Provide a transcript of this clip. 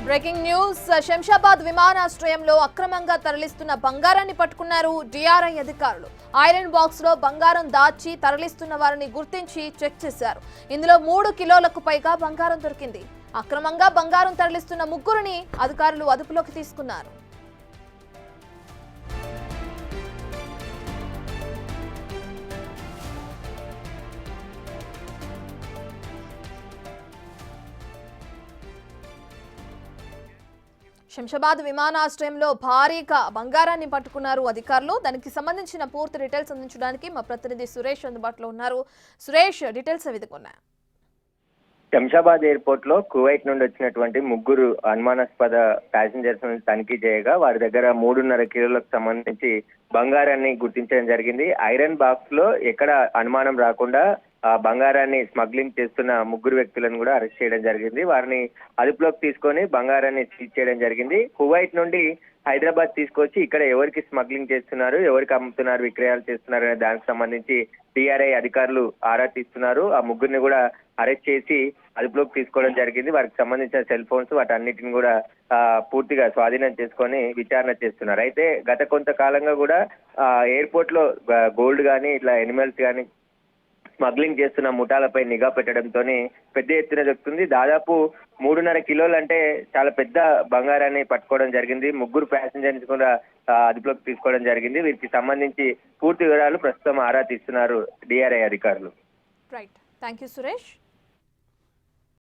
Breaking news Shamshabad విమానాశ్రయంలో అక్రమంగా తరలిస్తున్న బంగారాన్ని పట్టుకున్నారు డిఆర్ఐ అధికారులు. ఐరన్ బాక్స్ లో బంగారం దాచి తరలిస్తున్న వారిని గుర్తించి చెక్ చేశారు. ఇందులో 3 కిలోలకు పైగా బంగారం దొరికింది. అక్రమంగా బంగారం తరలిస్తున్న ముగ్గురిని అధికారులు అదుపులోకి తీసుకున్నారు. శంషాబాద్ విమానాశ్రయంలో భారీగా బంగారాన్ని పట్టుకున్నారు అధికారులు. దానికి సంబంధించిన పూర్తి డీటెయిల్స్ అందించడానికి మా ప్రతినిధి సురేష్ అందుబాటులో ఉన్నారు. సురేష్, డీటెయిల్స్ ఎదుగున్నాయి. శంషాబాద్ ఎయిర్పోర్ట్ లో కువైట్ నుండి వచ్చినటువంటి ముగ్గురు అనుమానాస్పద ప్యాసింజర్స్ తనిఖీ చేయగా వారి దగ్గర 3.5 కిలోలకు సంబంధించి బంగారాన్ని గుర్తించడం జరిగింది. ఐరన్ బాక్స్ లో ఎక్కడ అనుమానం రాకుండా బంగారాన్ని స్మగ్లింగ్ చేస్తున్న ముగ్గురు వ్యక్తులను కూడా అరెస్ట్ చేయడం జరిగింది. వారిని అదుపులోకి తీసుకొని బంగారాన్ని సీజ్ చేయడం జరిగింది. కువైట్ నుండి హైదరాబాద్ తీసుకొచ్చి ఇక్కడ ఎవరికి స్మగ్లింగ్ చేస్తున్నారు, ఎవరికి అమ్ముతున్నారు, విక్రయాలు చేస్తున్నారు అనే దానికి సంబంధించి డిఆర్ఐ అధికారులు ఆరా తీస్తున్నారు. ఆ ముగ్గురిని కూడా అరెస్ట్ చేసి అదుపులోకి తీసుకోవడం జరిగింది. వారికి సంబంధించిన సెల్ ఫోన్స్ వాటన్నిటిని కూడా పూర్తిగా స్వాధీనం చేసుకొని విచారణ చేస్తున్నారు. అయితే గత కొంతకాలంగా కూడా ఎయిర్పోర్ట్ లో గోల్డ్ కానీ ఇట్లా ఎనిమల్స్ కానీ స్మగ్లింగ్ చేస్తున్న ముఠాలపై నిఘా పెట్టడంతో పెద్ద ఎత్తున దొరుకుతుంది. దాదాపు 3.5 కిలోలు అంటే చాలా పెద్ద బంగారాన్ని పట్టుకోవడం జరిగింది. ముగ్గురు ప్యాసింజర్స్ కూడా అదుపులోకి తీసుకోవడం జరిగింది. వీరికి సంబంధించి పూర్తి వివరాలు ప్రస్తుతం ఆరా తీస్తున్నారు డిఆర్ఐ అధికారులు. Right, thank you Suresh.